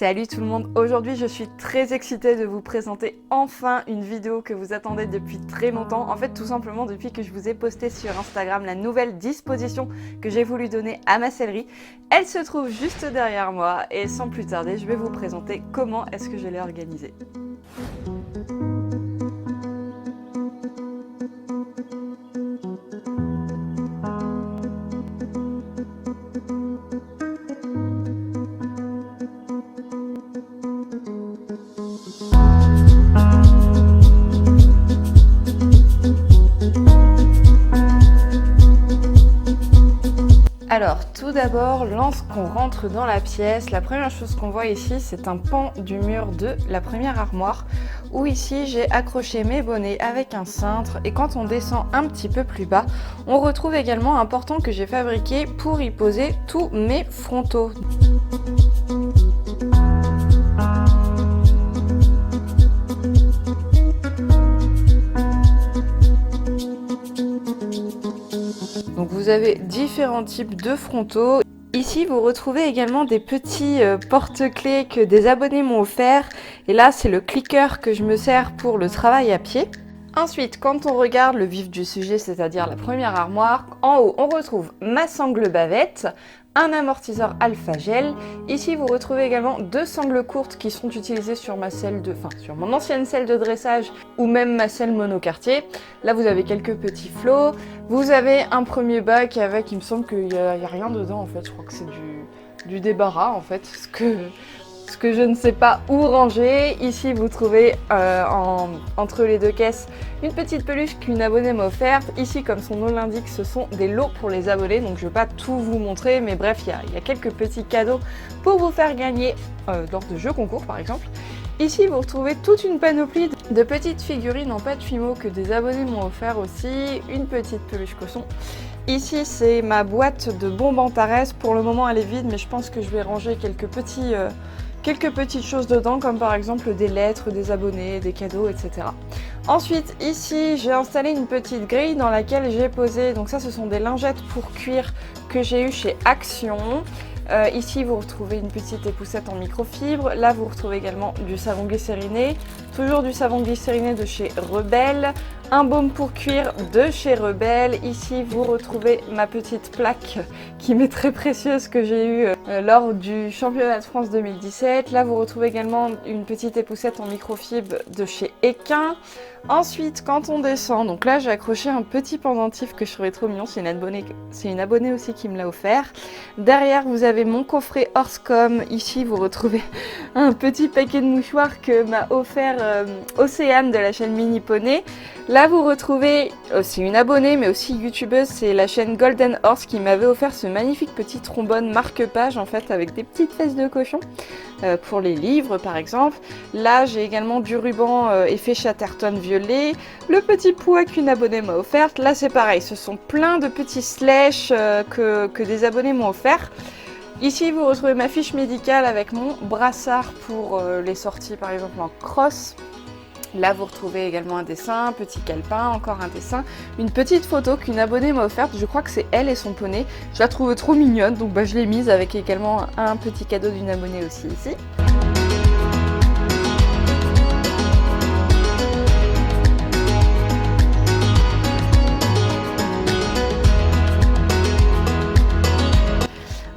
Salut tout le monde, aujourd'hui je suis très excitée de vous présenter enfin une vidéo que vous attendez depuis très longtemps. En fait tout simplement depuis que je vous ai posté sur Instagram la nouvelle disposition que j'ai voulu donner à ma sellerie. Elle se trouve juste derrière moi et sans plus tarder je vais vous présenter comment est-ce que je l'ai organisée. Alors tout d'abord, lorsqu'on rentre dans la pièce, la première chose qu'on voit ici c'est un pan du mur de la première armoire où ici j'ai accroché mes bonnets avec un cintre et quand on descend un petit peu plus bas, on retrouve également un portant que j'ai fabriqué pour y poser tous mes frontaux. Donc vous avez différents types de frontaux. Ici vous retrouvez également des petits porte-clés que des abonnés m'ont offert. Et là c'est le clicker que je me sers pour le travail à pied. Ensuite, quand on regarde le vif du sujet, c'est-à-dire la première armoire, en haut on retrouve ma sangle bavette, un amortisseur alpha gel. Ici vous retrouvez également deux sangles courtes qui sont utilisées sur ma selle sur mon ancienne selle de dressage ou même ma selle monocartier. Là vous avez quelques petits flots. Vous avez un premier bac avec, il me semble qu'il n'y a rien dedans en fait, je crois que c'est du débarras en fait, ce que je ne sais pas où ranger. Ici vous trouvez entre les deux caisses une petite peluche qu'une abonnée m'a offerte. Ici comme son nom l'indique ce sont des lots pour les abonnés donc je ne vais pas tout vous montrer mais bref il y a quelques petits cadeaux pour vous faire gagner lors de jeux concours par exemple. Ici vous retrouvez toute une panoplie de petites figurines en pâte Fimo que des abonnés m'ont offert aussi, une petite peluche cochon. Ici c'est ma boîte de bombes Antares, pour le moment elle est vide mais je pense que je vais ranger quelques petites choses dedans comme par exemple des lettres, des abonnés, des cadeaux, etc. Ensuite ici j'ai installé une petite grille dans laquelle j'ai posé, donc ça ce sont des lingettes pour cuir que j'ai eu chez Action. Ici vous retrouvez une petite époussette en microfibre, là vous retrouvez également du savon glycériné, toujours du savon glycériné de chez Rebelle, un baume pour cuir de chez Rebelle. Ici vous retrouvez ma petite plaque qui m'est très précieuse que j'ai eue lors du championnat de France 2017. Là vous retrouvez également une petite époussette en microfibre de chez Equin. Ensuite quand on descend, donc là j'ai accroché un petit pendentif que je trouvais trop mignon, c'est une abonnée aussi qui me l'a offert. Derrière vous avez mon coffret Horsecom, ici vous retrouvez un petit paquet de mouchoirs que m'a offert Océane de la chaîne Mini Poney. Là vous retrouvez aussi une abonnée mais aussi youtubeuse, c'est la chaîne Golden Horse qui m'avait offert ce magnifique petit trombone marque-page en fait avec des petites fesses de cochon pour les livres par exemple. Là j'ai également du ruban effet Chatterton violet, le petit poids qu'une abonnée m'a offert. Là c'est pareil, ce sont plein de petits slashes que des abonnés m'ont offert. Ici vous retrouvez ma fiche médicale avec mon brassard pour les sorties par exemple en cross. Là vous retrouvez également un dessin, un petit calepin, encore un dessin, une petite photo qu'une abonnée m'a offerte, je crois que c'est elle et son poney. Je la trouve trop mignonne donc je l'ai mise avec également un petit cadeau d'une abonnée aussi ici.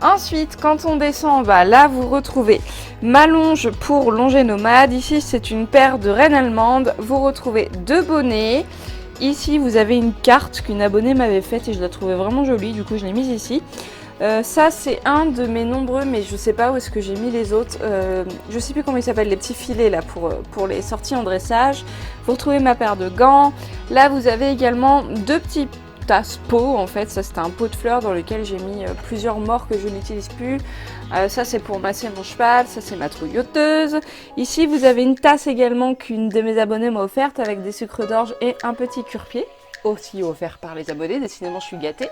Ensuite, quand on descend en bas, là vous retrouvez ma longe pour longer nomade. Ici c'est une paire de rennes allemandes. Vous retrouvez deux bonnets. Ici vous avez une carte qu'une abonnée m'avait faite et je la trouvais vraiment jolie, du coup je l'ai mise ici. Ça c'est un de mes nombreux, mais je sais pas où est-ce que j'ai mis les autres. Je sais plus comment ils s'appellent, les petits filets là pour les sorties en dressage. Vous retrouvez ma paire de gants. Là vous avez également deux petits tasse pot en fait, ça c'était un pot de fleurs dans lequel j'ai mis plusieurs morts que je n'utilise plus. Ça c'est pour masser mon cheval, ça c'est ma trouilloteuse. Ici vous avez une tasse également qu'une de mes abonnées m'a offerte avec des sucres d'orge et un petit cure-pied, aussi offert par les abonnés, décidément je suis gâtée.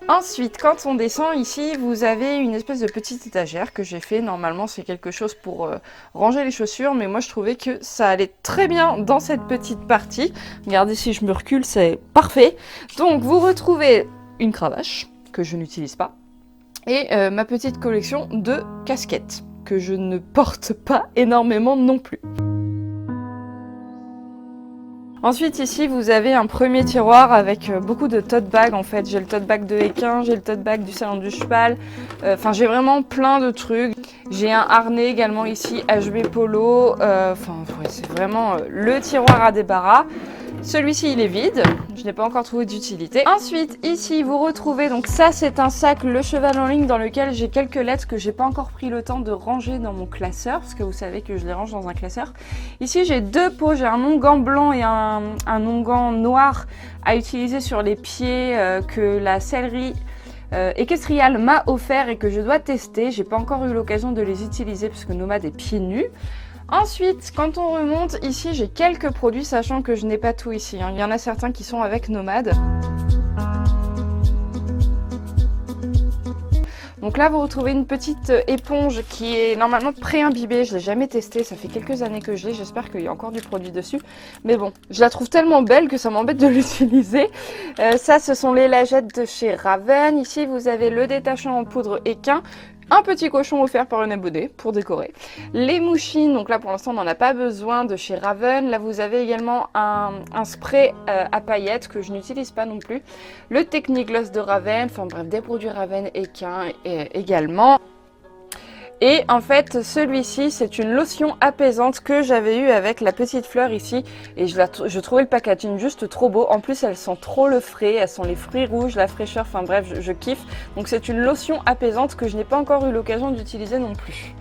Ensuite, quand on descend ici, vous avez une espèce de petite étagère que j'ai fait. Normalement, c'est quelque chose pour ranger les chaussures, mais moi je trouvais que ça allait très bien dans cette petite partie. Regardez, si je me recule, c'est parfait. Donc, vous retrouvez une cravache que je n'utilise pas. Et ma petite collection de casquettes, que je ne porte pas énormément non plus. Ensuite ici vous avez un premier tiroir avec beaucoup de tote bags en fait. J'ai le tote bag de Équin, j'ai le tote bag du Salon du Cheval, enfin j'ai vraiment plein de trucs. J'ai un harnais également ici, HB Polo, enfin ouais, c'est vraiment le tiroir à débarras. Celui-ci il est vide, je n'ai pas encore trouvé d'utilité. Ensuite ici vous retrouvez, donc ça c'est un sac Le Cheval en ligne dans lequel j'ai quelques lettres que j'ai pas encore pris le temps de ranger dans mon classeur, parce que vous savez que je les range dans un classeur. Ici j'ai deux pots, j'ai un onguent blanc et un onguent noir à utiliser sur les pieds que la sellerie Equestrial m'a offert et que je dois tester. J'ai pas encore eu l'occasion de les utiliser puisque Nomade est pieds nus. Ensuite, quand on remonte, ici j'ai quelques produits, sachant que je n'ai pas tout ici, hein. Il y en a certains qui sont avec Nomade. Donc là, vous retrouvez une petite éponge qui est normalement pré-imbibée. Je ne l'ai jamais testée, ça fait quelques années que je l'ai. J'espère qu'il y a encore du produit dessus. Mais bon, je la trouve tellement belle que ça m'embête de l'utiliser. Ça, ce sont les lagettes de chez Raven. Ici, vous avez le détachant en poudre Équin. Un petit cochon offert par une abonnée pour décorer. Les mouchines, donc là pour l'instant on n'en a pas besoin, de chez Raven. Là vous avez également un spray à paillettes que je n'utilise pas non plus. Le Technigloss de Raven, enfin bref des produits Raven Équin également. Et en fait, celui-ci, c'est une lotion apaisante que j'avais eue avec la petite fleur ici. Et je trouvais le packaging juste trop beau. En plus, elle sent trop le frais, elles sont les fruits rouges, la fraîcheur, enfin bref, je kiffe. Donc c'est une lotion apaisante que je n'ai pas encore eu l'occasion d'utiliser non plus.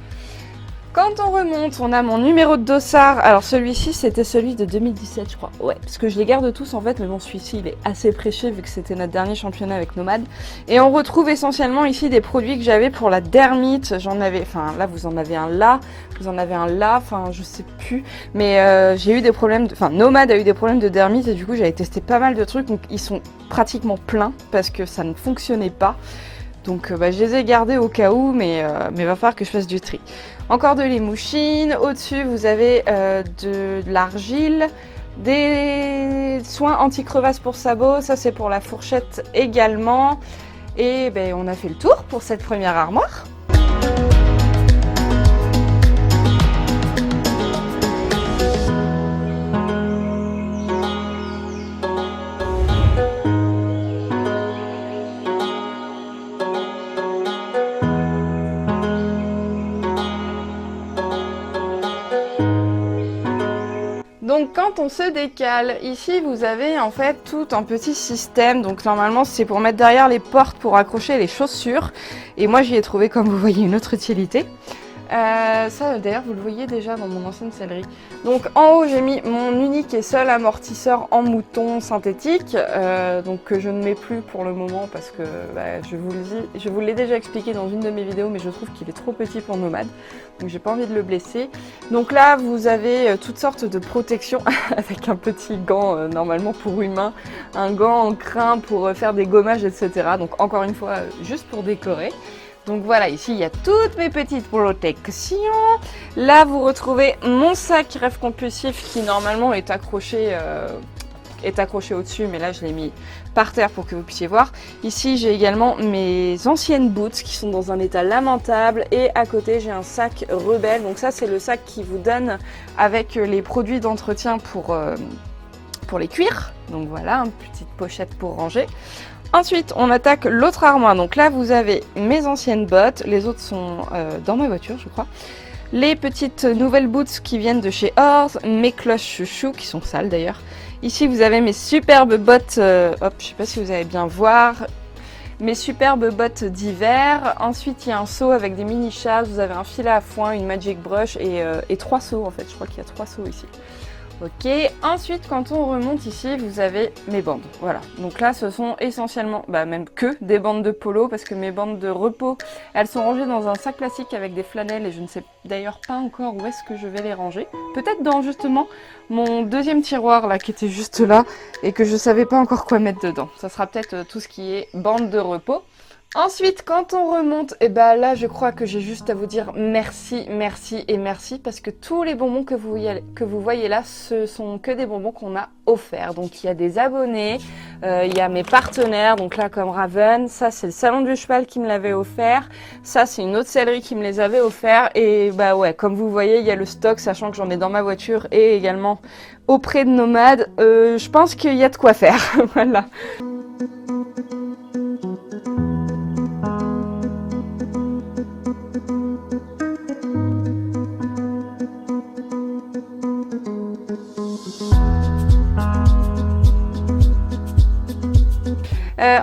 Quand on remonte, on a mon numéro de dossard. Alors celui-ci, c'était celui de 2017, je crois. Ouais, parce que je les garde tous en fait, mais bon, celui-ci, il est assez prêché vu que c'était notre dernier championnat avec Nomade. Et on retrouve essentiellement ici des produits que j'avais pour la dermite. J'en avais, enfin là, vous en avez un là, vous en avez un là, enfin je sais plus. Mais j'ai eu des problèmes, enfin Nomade a eu des problèmes de dermite et du coup, j'avais testé pas mal de trucs. Donc ils sont pratiquement pleins parce que ça ne fonctionnait pas. Donc je les ai gardés au cas où, mais va falloir que je fasse du tri. Encore de l'émouchine. Au-dessus, vous avez de l'argile, des soins anti-crevasse pour sabots. Ça, c'est pour la fourchette également. Et on a fait le tour pour cette première armoire. Donc quand on se décale, ici vous avez en fait tout un petit système. Donc normalement c'est pour mettre derrière les portes pour accrocher les chaussures. Et moi j'y ai trouvé, comme vous voyez, une autre utilité. Ça d'ailleurs vous le voyez déjà dans mon ancienne sellerie. Donc en haut j'ai mis mon unique et seul amortisseur en mouton synthétique, donc que je ne mets plus pour le moment parce que je vous l'ai déjà expliqué dans une de mes vidéos, mais je trouve qu'il est trop petit pour Nomade, donc j'ai pas envie de le blesser. Donc là vous avez toutes sortes de protections avec un petit gant normalement pour humain, un gant en crin pour faire des gommages, etc. Donc encore une fois juste pour décorer. Donc voilà, ici il y a toutes mes petites protections. Là vous retrouvez mon sac rêve compulsif qui normalement est accroché au-dessus, mais là je l'ai mis par terre pour que vous puissiez voir. Ici j'ai également mes anciennes boots qui sont dans un état lamentable, et à côté j'ai un sac Rebelle. Donc ça c'est le sac qui vous donne avec les produits d'entretien pour les cuirs. Donc voilà, une petite pochette pour ranger. Ensuite, on attaque l'autre armoire. Donc là, vous avez mes anciennes bottes. Les autres sont dans ma voiture, je crois. Les petites nouvelles boots qui viennent de chez Horse. Mes cloches chouchou, qui sont sales d'ailleurs. Ici, vous avez mes superbes bottes. Hop, je sais pas si vous allez bien voir. Mes superbes bottes d'hiver. Ensuite, il y a un seau avec des mini chasses. Vous avez un filet à foin, une magic brush et 3 seaux en fait. Je crois qu'il y a 3 seaux ici. Ok, ensuite quand on remonte ici, vous avez mes bandes. Voilà, donc là ce sont essentiellement, même que des bandes de polo, parce que mes bandes de repos, elles sont rangées dans un sac plastique avec des flanelles, et je ne sais d'ailleurs pas encore où est-ce que je vais les ranger. Peut-être dans justement mon deuxième tiroir là qui était juste là et que je savais pas encore quoi mettre dedans. Ça sera peut-être tout ce qui est bandes de repos. Ensuite, quand on remonte, et ben là, je crois que j'ai juste à vous dire merci, merci et merci parce que tous les bonbons que vous voyez là, ce sont que des bonbons qu'on a offerts. Donc, il y a des abonnés, il y a mes partenaires, donc là, comme Raven, ça, c'est le Salon du Cheval qui me l'avait offert. Ça, c'est une autre sellerie qui me les avait offerts. Et bah ouais, comme vous voyez, il y a le stock, sachant que j'en ai dans ma voiture et également auprès de Nomade. Je pense qu'il y a de quoi faire, voilà.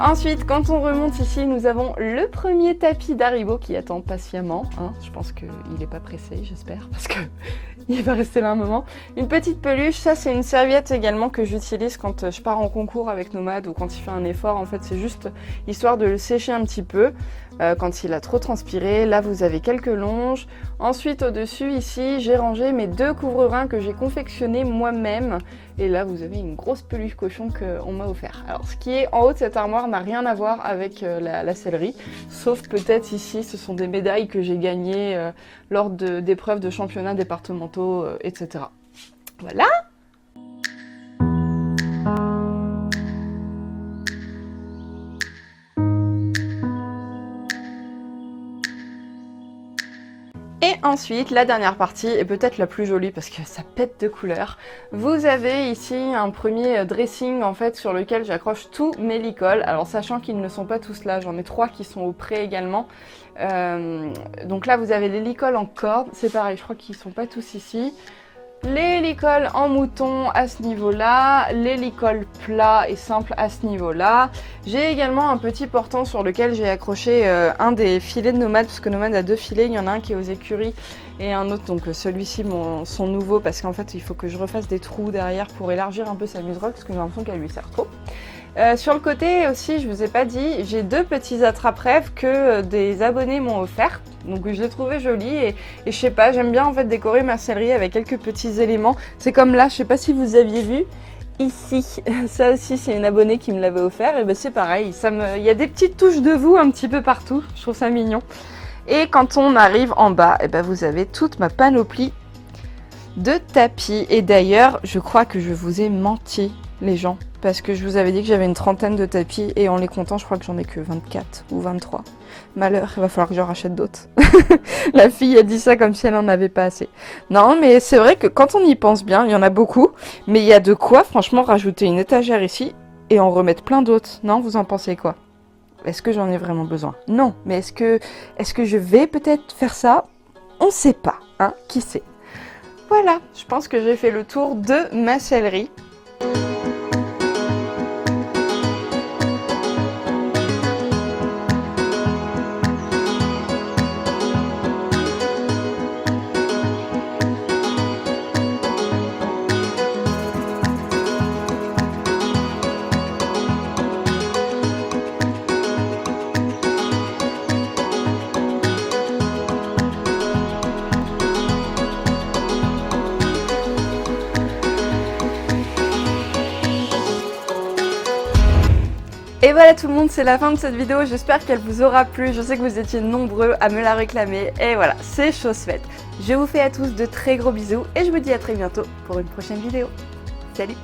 Ensuite, quand on remonte ici, nous avons le premier tapis d'Haribo qui attend patiemment. Hein. Je pense qu'il n'est pas pressé, j'espère, parce qu'il va rester là un moment. Une petite peluche, ça c'est une serviette également que j'utilise quand je pars en concours avec Nomade ou quand il fait un effort. En fait, c'est juste histoire de le sécher un petit peu quand il a trop transpiré. Là, vous avez quelques longes. Ensuite, au-dessus, ici, j'ai rangé mes 2 couvre-reins que j'ai confectionnés moi-même. Et là, vous avez une grosse peluche cochon qu'on m'a offert. Alors, ce qui est en haut de cette armoire n'a rien à voir avec la sellerie, sauf peut-être ici, ce sont des médailles que j'ai gagnées lors d'épreuves de championnats départementaux, etc. Voilà! Et ensuite, la dernière partie est peut-être la plus jolie parce que ça pète de couleurs. Vous avez ici un premier dressing en fait sur lequel j'accroche tous mes licols. Alors sachant qu'ils ne sont pas tous là, j'en ai 3 qui sont au pré également. Donc là vous avez les licols en corde, c'est pareil, je crois qu'ils sont pas tous ici. Les licols en mouton à ce niveau-là, les licols plats et simples à ce niveau-là. J'ai également un petit portant sur lequel j'ai accroché un des filets de Nomade, parce que Nomade a 2 filets, il y en a un qui est aux écuries et un autre, donc celui-ci son nouveau, parce qu'en fait il faut que je refasse des trous derrière pour élargir un peu sa muserolle, parce que j'ai l'impression qu'elle lui sert trop. Sur le côté aussi, je vous ai pas dit, j'ai 2 petits attrape-rêves que des abonnés m'ont offert. Donc je les trouvais jolis et je sais pas, j'aime bien en fait décorer ma sellerie avec quelques petits éléments. C'est comme là, je sais pas si vous aviez vu, ici, ça aussi c'est une abonnée qui me l'avait offert et ben c'est pareil, il y a des petites touches de vous un petit peu partout, je trouve ça mignon. Et quand on arrive en bas, et ben vous avez toute ma panoplie de tapis. Et d'ailleurs, je crois que je vous ai menti, les gens. Parce que je vous avais dit que j'avais une 30aine de tapis et en les comptant, je crois que j'en ai que 24 ou 23. Malheur, il va falloir que j'en rachète d'autres. La fille a dit ça comme si elle en avait pas assez. Non, mais c'est vrai que quand on y pense bien, il y en a beaucoup. Mais il y a de quoi, franchement, rajouter une étagère ici et en remettre plein d'autres. Non, vous en pensez quoi? Est-ce que j'en ai vraiment besoin? Non, mais est-ce que je vais peut-être faire ça? On sait pas, hein, qui sait. Voilà, je pense que j'ai fait le tour de ma sellerie. Et voilà tout le monde, c'est la fin de cette vidéo, j'espère qu'elle vous aura plu, je sais que vous étiez nombreux à me la réclamer, et voilà, c'est chose faite. Je vous fais à tous de très gros bisous, et je vous dis à très bientôt pour une prochaine vidéo. Salut!